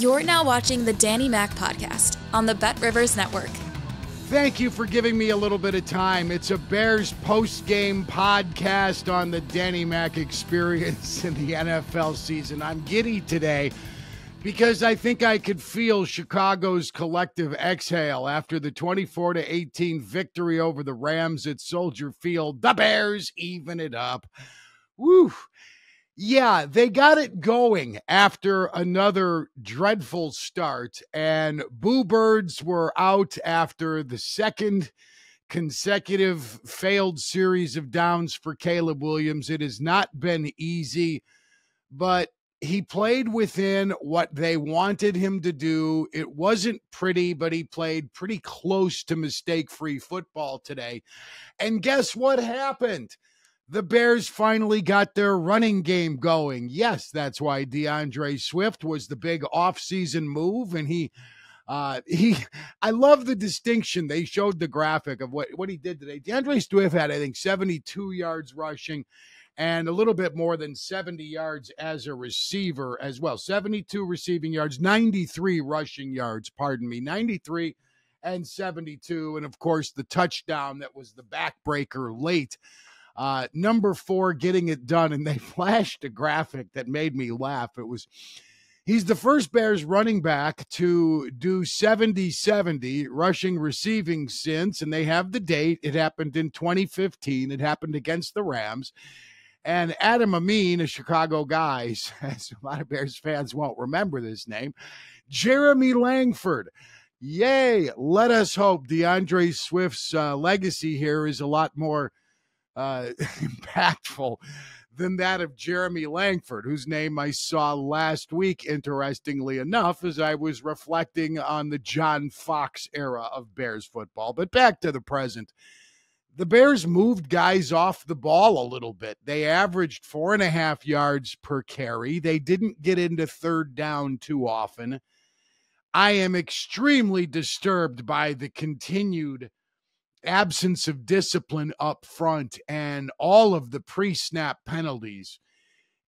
You're now watching the Danny Mac Podcast on the Bet Rivers Network. Thank you for giving me a little bit of time. It's a Bears post-game podcast on the Danny Mac experience in the NFL season. I'm giddy today because I think I could feel Chicago's collective exhale after the 24-18 victory over the Rams at Soldier Field. The Bears even it up. Woo! Yeah, they got it going after another dreadful start, and Boo Birds were out after the second consecutive failed series of downs for Caleb Williams. It has not been easy, but he played within what they wanted him to do. It wasn't pretty, but he played pretty close to mistake-free football today. And guess what happened? The Bears finally got their running game going. Yes, that's why DeAndre Swift was the big offseason move, and I love the distinction. They showed the graphic of what he did today. DeAndre Swift had, I think, 72 yards rushing and a little bit more than 70 yards as a receiver as well. 72 receiving yards, 93 rushing yards, 93 and 72. And, of course, the touchdown that was the backbreaker late. Number 4 getting it done, and they flashed a graphic that made me laugh. He's the first Bears running back to do 70-70 rushing receiving since, and they have the date. It happened in 2015. It happened against the Rams. And Adam Amin, a Chicago guy, says a lot of Bears fans won't remember this name, Jeremy Langford. Yay! Let us hope DeAndre Swift's legacy here is a lot more impactful than that of Jeremy Langford, whose name I saw last week, interestingly enough, as I was reflecting on the John Fox era of Bears football. But back to the present. The Bears moved guys off the ball a little bit. They averaged 4.5 yards per carry. They didn't get into third down too often. I am extremely disturbed by the continued absence of discipline up front and all of the pre-snap penalties.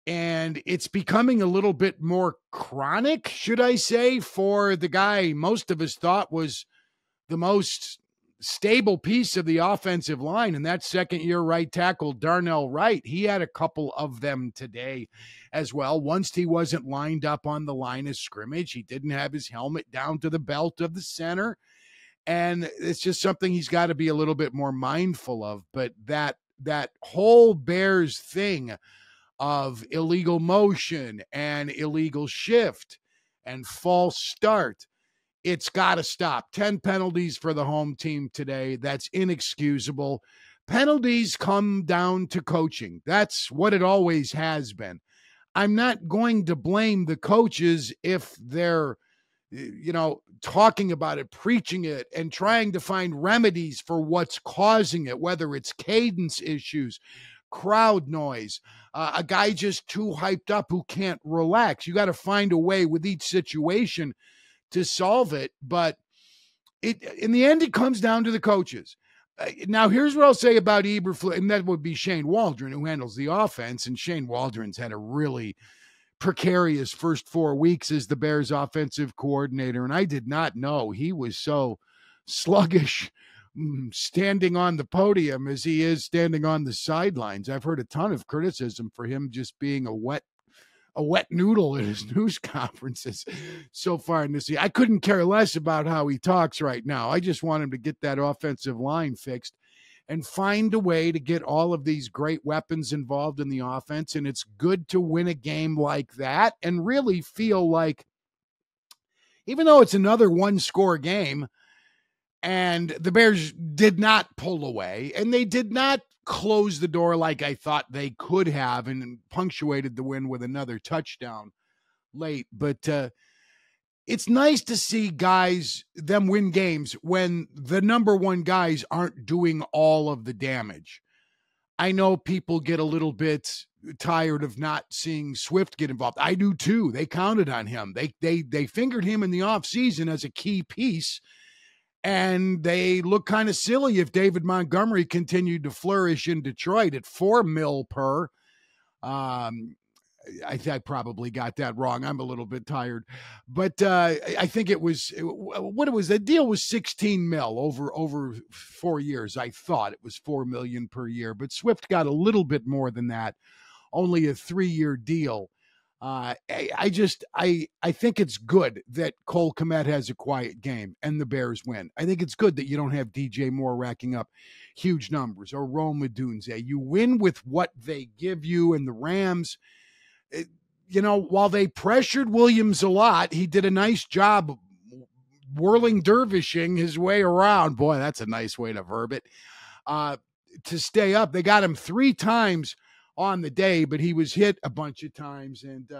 And it's becoming a little bit more chronic, should I say, for the guy most of us thought was the most stable piece of the offensive line, and that second-year right tackle, Darnell Wright. He had a couple of them today as well. Once he wasn't lined up on the line of scrimmage, he didn't have his helmet down to the belt of the center. And it's just something he's got to be a little bit more mindful of. But that whole Bears thing of illegal motion and illegal shift and false start, it's got to stop. 10 penalties for the home team today. That's inexcusable. Penalties come down to coaching. That's what it always has been. I'm not going to blame the coaches if they're talking about it, preaching it, and trying to find remedies for what's causing it, whether it's cadence issues, crowd noise, a guy just too hyped up who can't relax. You got to find a way with each situation to solve it. But in the end, it comes down to the coaches. Now, here's what I'll say about Eberflus, and that would be Shane Waldron, who handles the offense. And Shane Waldron's had a really precarious first 4 weeks as the Bears offensive coordinator, and I did not know he was so sluggish standing on the podium as he is standing on the sidelines. I've heard a ton of criticism for him just being a wet noodle at his news conferences so far in this year. I couldn't care less about how he talks right now. I just want him to get that offensive line fixed and find a way to get all of these great weapons involved in the offense. And it's good to win a game like that and really feel like, even though it's another one-score game, and the Bears did not pull away, and they did not close the door like I thought they could have and punctuated the win with another touchdown late. But it's nice to see them win games when the number one guys aren't doing all of the damage. I know people get a little bit tired of not seeing Swift get involved. I do too. They counted on him. They fingered him in the offseason as a key piece, and they look kind of silly if David Montgomery continued to flourish in Detroit at $4 million per. I probably got that wrong. I'm a little bit tired, but I think it was what it was. The deal was 16 mil over 4 years. I thought it was 4 million per year, but Swift got a little bit more than that. Only a 3-year deal. I think it's good that Cole Kmet has a quiet game and the Bears win. I think it's good that you don't have DJ Moore racking up huge numbers or Rome Odunze. You win with what they give you, and the Rams, while they pressured Williams a lot, he did a nice job whirling dervishing his way around. Boy, that's a nice way to verb it. To stay up, they got him 3 times on the day, but he was hit a bunch of times. And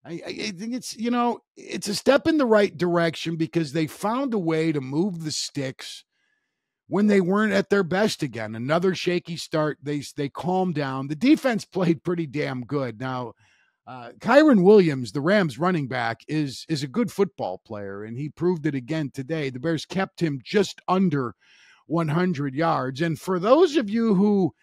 I think it's a step in the right direction because they found a way to move the sticks when they weren't at their best again. Another shaky start. They calmed down. The defense played pretty damn good. Now, Kyren Williams, the Rams running back, is a good football player, and he proved it again today. The Bears kept him just under 100 yards. And for those of you who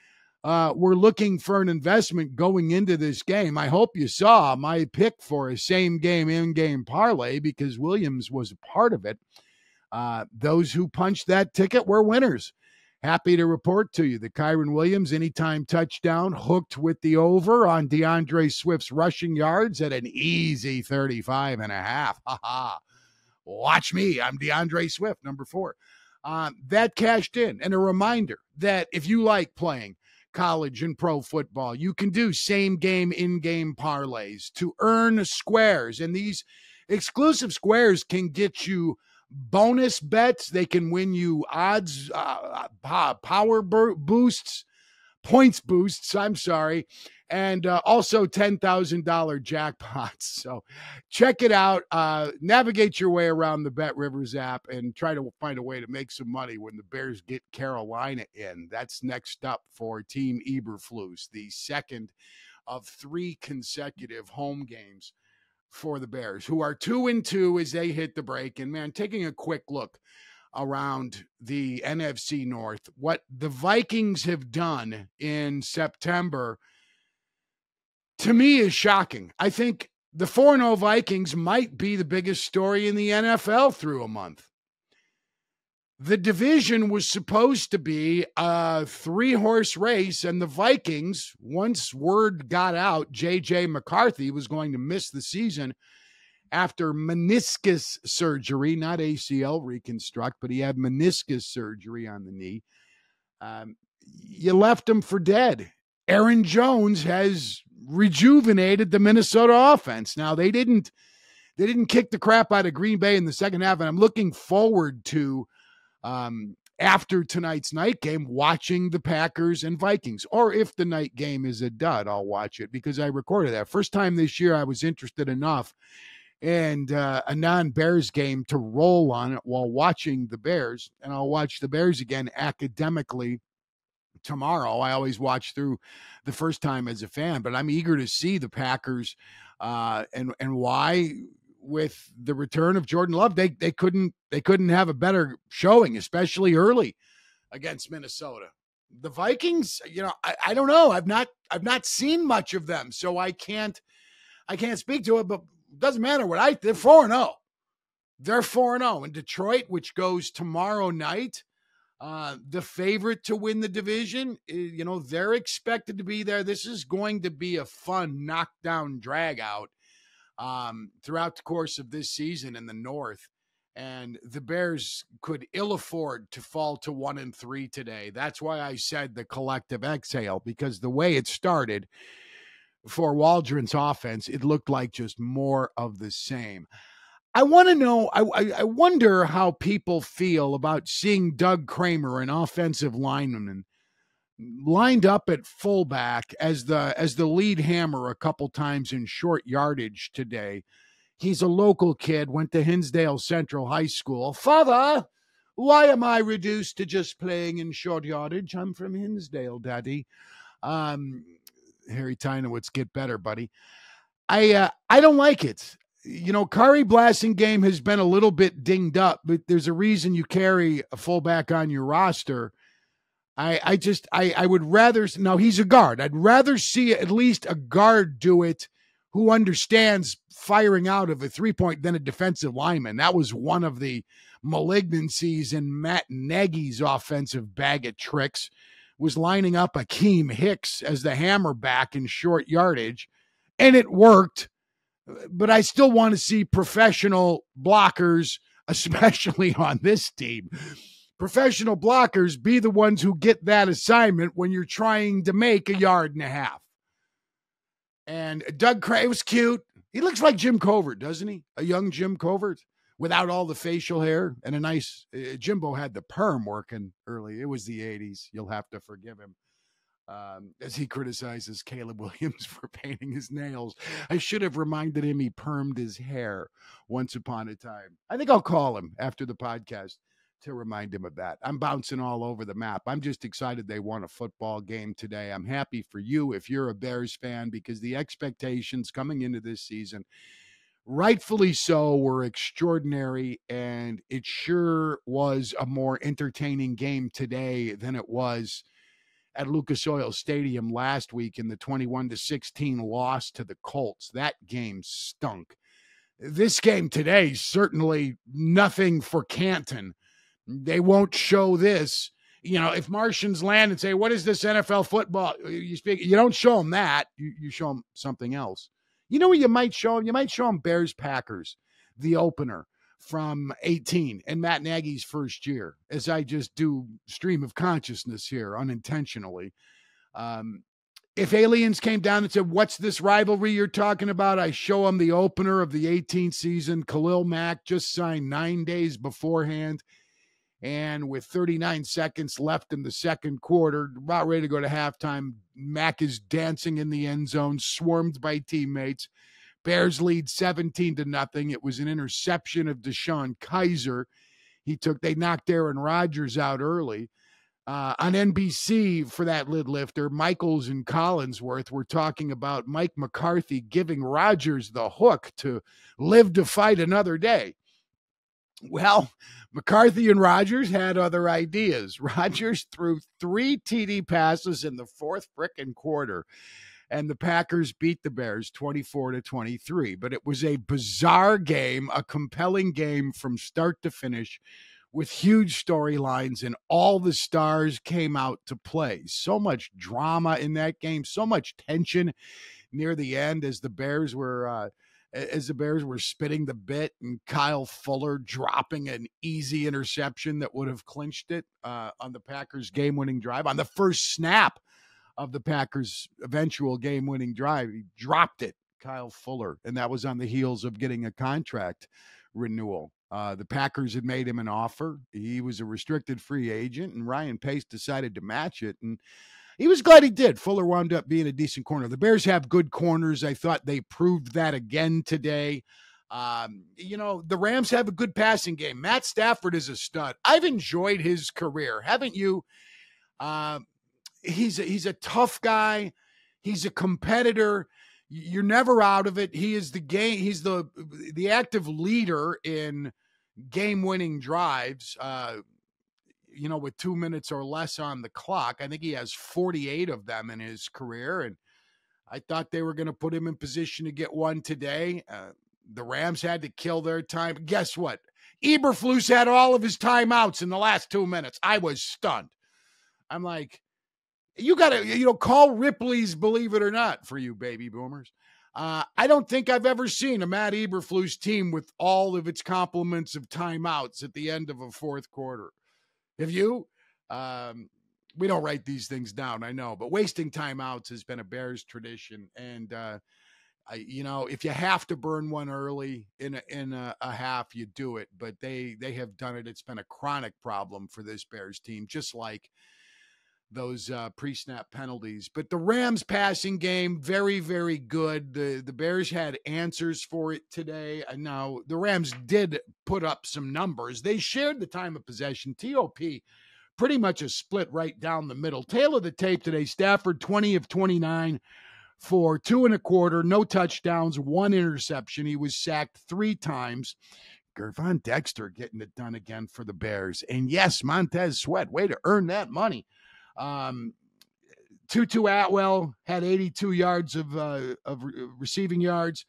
were looking for an investment going into this game, I hope you saw my pick for a same-game, in-game parlay because Williams was a part of it. Those who punched that ticket were winners. Happy to report to you that Kyren Williams, anytime touchdown, hooked with the over on DeAndre Swift's rushing yards at an easy 35.5. Ha ha. Watch me. I'm DeAndre Swift, number 4. That cashed in. And a reminder that if you like playing college and pro football, you can do same game, in-game parlays to earn squares. And these exclusive squares can get you bonus bets. They can win you odds, power boosts, points boosts, and also $10,000 jackpots. So check it out. Navigate your way around the Bet Rivers app and try to find a way to make some money when the Bears get Carolina in. That's next up for Team Eberflus, the second of 3 consecutive home games for the Bears, who are 2-2 as they hit the break. And man, taking a quick look around the NFC North, what the Vikings have done in September, to me, is shocking. I think the 4-0 Vikings might be the biggest story in the NFL through a month. The division was supposed to be a 3-horse race, and the Vikings, once word got out, J.J. McCarthy was going to miss the season after meniscus surgery, not ACL reconstruct, but he had meniscus surgery on the knee. You left him for dead. Aaron Jones has rejuvenated the Minnesota offense. Now, they didn't kick the crap out of Green Bay in the second half, and I'm looking forward to after tonight's night game, watching the Packers and Vikings. Or if the night game is a dud, I'll watch it because I recorded that. First time this year I was interested enough in a non-Bears game to roll on it while watching the Bears. And I'll watch the Bears again academically tomorrow. I always watch through the first time as a fan, but I'm eager to see the Packers and why. With the return of Jordan Love, they couldn't have a better showing, especially early against Minnesota. The Vikings, I don't know. I've not seen much of them, so I can't speak to it. But it doesn't matter what they're 4-0. They're 4-0 in Detroit, which goes tomorrow night. The favorite to win the division, they're expected to be there. This is going to be a fun knockdown drag out throughout the course of this season in the North. And the Bears could ill afford to fall to 1-3 today. That's why I said the collective exhale, because the way it started for Waldron's offense, it looked like just more of the same. I want to know, I wonder how people feel about seeing Doug Kramer, an offensive lineman, lined up at fullback as the lead hammer a couple times in short yardage today. He's a local kid, went to Hinsdale Central High School. Father, why am I reduced to just playing in short yardage? I'm from Hinsdale, Daddy. Harry Tynowitz, get better, buddy. I don't like it. Kari Blasingame has been a little bit dinged up, but there's a reason you carry a fullback on your roster. I would rather, now he's a guard. I'd rather see at least a guard do it who understands firing out of a three-point than a defensive lineman. That was one of the malignancies in Matt Nagy's offensive bag of tricks, was lining up Akeem Hicks as the hammer back in short yardage, and it worked. But I still want to see professional blockers, especially on this team, professional blockers be the ones who get that assignment when you're trying to make 1.5 yards. And Doug Cray was cute. He looks like Jim Covert, doesn't he? A young Jim Covert without all the facial hair and a nice Jimbo had the perm working early. It was the 80s. You'll have to forgive him. As he criticizes Caleb Williams for painting his nails. I should have reminded him he permed his hair once upon a time. I think I'll call him after the podcast to remind him of that. I'm bouncing all over the map. I'm just excited they won a football game today. I'm happy for you if you're a Bears fan, because the expectations coming into this season, rightfully so, were extraordinary, and it sure was a more entertaining game today than it was at Lucas Oil Stadium last week in the 21-16 loss to the Colts. That game stunk. This game today, certainly nothing for Canton. They won't show this. You know, if Martians land and say, what is this NFL football? You don't show them that. You show them something else. You know what you might show them? You might show them Bears-Packers, the opener from 18 and Matt Nagy's first year, as I just do stream of consciousness here unintentionally. If aliens came down and said, what's this rivalry you're talking about? I show them the opener of the 18th season. Khalil Mack just signed 9 days beforehand. And with 39 seconds left in the second quarter, about ready to go to halftime, Mack is dancing in the end zone, swarmed by teammates. Bears lead 17-0. It was an interception of Deshaun Kaiser. They knocked Aaron Rodgers out early. On NBC for that lid lifter, Michaels and Collinsworth were talking about Mike McCarthy giving Rodgers the hook to live to fight another day. Well, McCarthy and Rodgers had other ideas. Rodgers threw 3 TD passes in the fourth frickin' quarter, and the Packers beat the Bears 24-23. But it was a bizarre game, a compelling game from start to finish, with huge storylines, and all the stars came out to play. So much drama in that game, so much tension near the end as the Bears were spitting the bit, and Kyle Fuller dropping an easy interception that would have clinched it on the Packers' game-winning drive. On the first snap of the Packers' eventual game-winning drive, he dropped it, Kyle Fuller, and that was on the heels of getting a contract renewal. The Packers had made him an offer. He was a restricted free agent, and Ryan Pace decided to match it, and he was glad he did. Fuller wound up being a decent corner. The Bears have good corners. I thought they proved that again today. The Rams have a good passing game. Matt Stafford is a stud. I've enjoyed his career, haven't you? He's a tough guy. He's a competitor. You're never out of it. He is he's the active leader in game-winning drives, with 2 minutes or less on the clock. I think he has 48 of them in his career, and I thought they were going to put him in position to get one today. The Rams had to kill their time. Guess what? Eberflus had all of his timeouts in the last 2 minutes. I was stunned. I'm like, you got to, call Ripley's Believe It or Not for you baby boomers. I don't think I've ever seen a Matt Eberflus team with all of its complements of timeouts at the end of a fourth quarter. Have you? We don't write these things down, I know, but wasting timeouts has been a Bears tradition. And, if you have to burn one early in a half, you do it. But they have done it. It's been a chronic problem for this Bears team, just like those pre-snap penalties. But the Rams passing game, very, very good. The Bears had answers for it today. Now, the Rams did put up some numbers. They shared the time of possession. TOP, pretty much a split right down the middle. Tail of the tape today, Stafford 20 of 29 for 2.25, no touchdowns, 1 interception. He was sacked 3 times. Gervon Dexter getting it done again for the Bears. And yes, Montez Sweat, way to earn that money. Tutu Atwell had 82 yards of receiving yards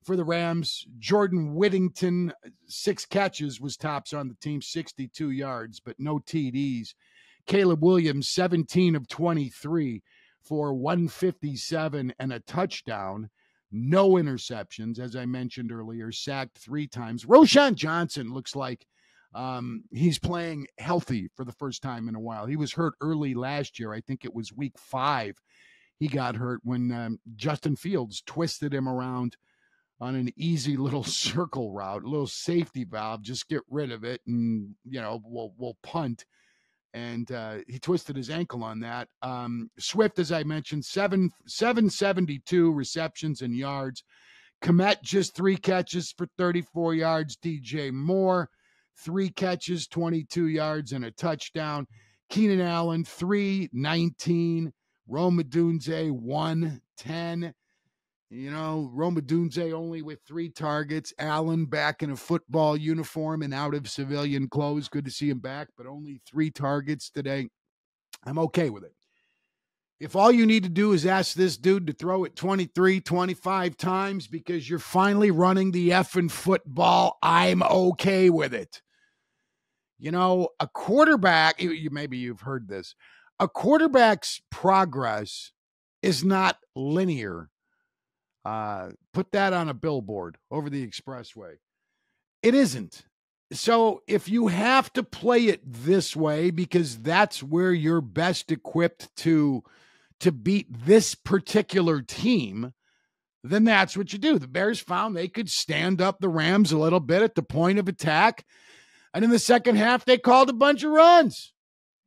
for the Rams. Jordan Whittington, 6 catches, was tops on the team, 62 yards, but no TDs. Caleb Williams, 17 of 23 for 157 and a touchdown. No interceptions, as I mentioned earlier, sacked 3 times. Roshan Johnson looks like he's playing healthy for the first time in a while. He was hurt early last year. I think it was week 5. He got hurt when Justin Fields twisted him around on an easy little circle route, a little safety valve. Just get rid of it, and we'll punt. And he twisted his ankle on that. Swift, as I mentioned, 772 receptions and yards. Komet, just 3 catches for 34 yards. DJ Moore, 3 catches, 22 yards, and a touchdown. Keenan Allen, 319. Rome Odunze, 110. Rome Odunze only with 3 targets. Allen back in a football uniform and out of civilian clothes. Good to see him back, but only 3 targets today. I'm okay with it. If all you need to do is ask this dude to throw it 23, 25 times because you're finally running the effing football, I'm okay with it. A quarterback, maybe you've heard this, a quarterback's progress is not linear. Put that on a billboard over the expressway. It isn't. So if you have to play it this way because that's where you're best equipped to beat this particular team, then that's what you do. The Bears found they could stand up the Rams a little bit at the point of attack. And in the second half, they called a bunch of runs.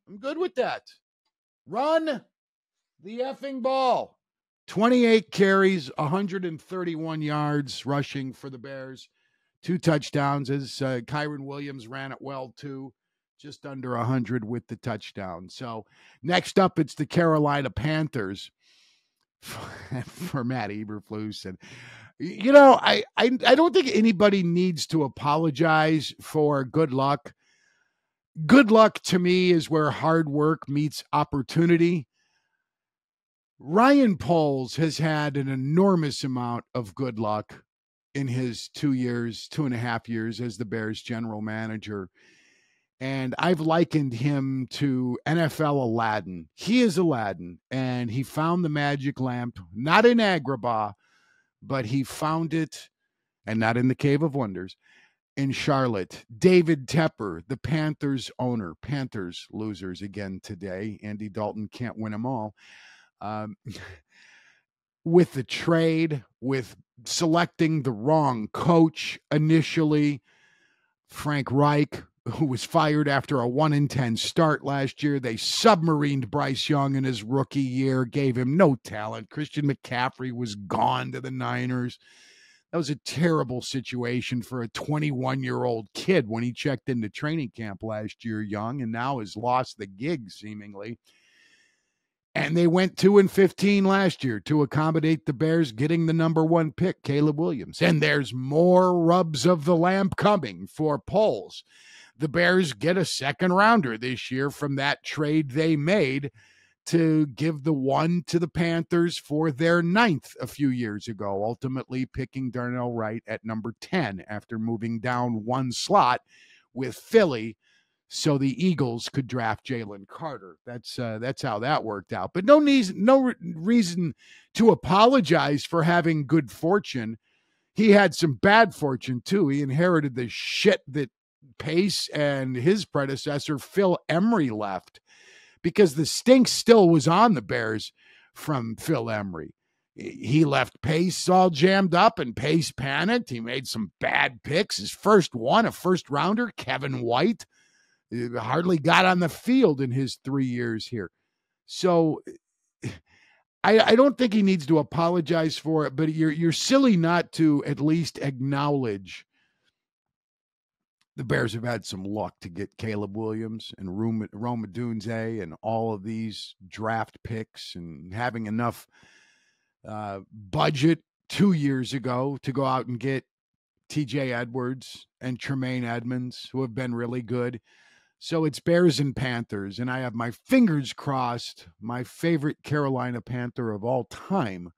I'm good with that. Run the effing ball. 28 carries, 131 yards rushing for the Bears. 2 touchdowns as Kyron Williams ran it well, too. Just under 100 with the touchdown. So next up, it's the Carolina Panthers for Matt Eberflus. And, I don't think anybody needs to apologize for good luck. Good luck to me is where hard work meets opportunity. Ryan Poles has had an enormous amount of good luck in his 2.5 years as the Bears general manager. And I've likened him to NFL Aladdin. He is Aladdin, and he found the magic lamp, not in Agrabah, but he found it, and not in the Cave of Wonders, in Charlotte. David Tepper, the Panthers owner. Panthers losers again today. Andy Dalton can't win them all. With the trade, with selecting the wrong coach initially, Frank Reich, who was fired after a 1-10 start last year. They submarined Bryce Young in his rookie year, gave him no talent. Christian McCaffrey was gone to the Niners. That was a terrible situation for a 21-year-old kid when he checked into training camp last year, Young, and now has lost the gig seemingly. And they went 2-15 last year to accommodate the Bears getting the number 1 pick, Caleb Williams. And there's more rubs of the lamp coming for Poles. The Bears get a 2nd rounder this year from that trade they made to give the 1 to the Panthers for their 9th a few years ago, ultimately picking Darnell Wright at number 10 after moving down 1 slot with Philly so the Eagles could draft Jalen Carter. That's how that worked out. But no reason to apologize for having good fortune. He had some bad fortune, too. He inherited the shit that Pace and his predecessor, Phil Emery, left because the stink still was on the Bears from Phil Emery. He left Pace all jammed up, and Pace panicked. He made some bad picks. His first one, a first-rounder, Kevin White, hardly got on the field in his 3 years here. So I don't think he needs to apologize for it, but you're silly not to at least acknowledge the Bears have had some luck to get Caleb Williams and Rome Odunze and all of these draft picks and having enough budget 2 years ago to go out and get TJ Edwards and Tremaine Edmonds, who have been really good. So it's Bears and Panthers, and I have my fingers crossed my favorite Carolina Panther of all time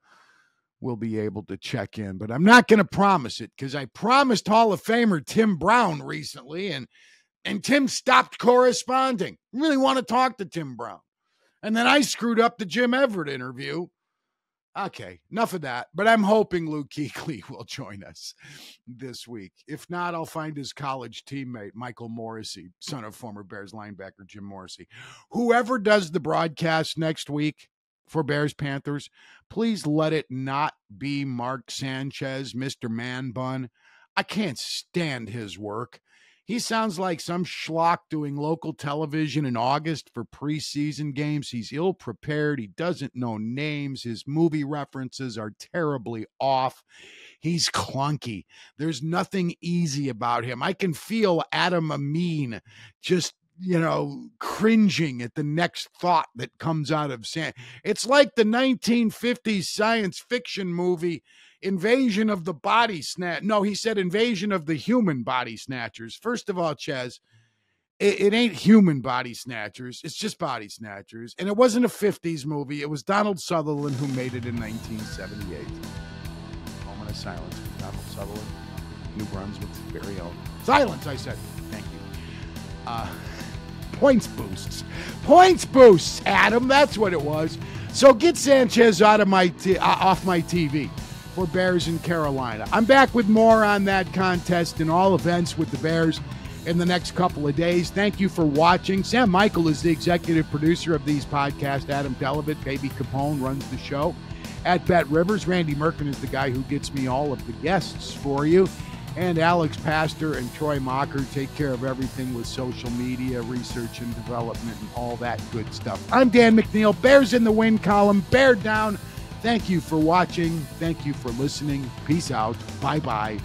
will be able to check in. But I'm not going to promise it because I promised Hall of Famer Tim Brown recently, and Tim stopped corresponding. I really want to talk to Tim Brown. And then I screwed up the Jim Everett interview. Okay, enough of that. But I'm hoping Luke Kuechly will join us this week. If not, I'll find his college teammate, Michael Morrissey, son of former Bears linebacker Jim Morrissey. Whoever does the broadcast next week for Bears Panthers, please let it not be Mark Sanchez, Mr. Man Bun. I can't stand his work. He sounds like some schlock doing local television in August for preseason games. He's ill-prepared. He doesn't know names. His movie references are terribly off. He's clunky. There's nothing easy about him. I can feel Adam Amin just, cringing at the next thought that comes out of Sam. It's like the 1950s science fiction movie Invasion of the Body Snatch. No, he said Invasion of the Human Body Snatchers. First of all, Ches, it ain't human body snatchers. It's just body snatchers. And it wasn't a 50s movie. It was Donald Sutherland who made it in 1978. Moment of silence for Donald Sutherland, New Brunswick's very own. Silence, I said. Thank you. Points boosts, Adam. That's what it was. So get Sanchez out of off my TV for Bears in Carolina. I'm back with more on that contest and all events with the Bears in the next couple of days. Thank you for watching. Sam Michael is the executive producer of these podcasts. Adam Delavitt, Baby Capone, runs the show at Bet Rivers. Randy Merkin is the guy who gets me all of the guests for you. And Alex Pastor and Troy Mocker take care of everything with social media, research and development, and all that good stuff. I'm Dan McNeil, Bears in the Win column, Bear Down. Thank you for watching. Thank you for listening. Peace out. Bye-bye.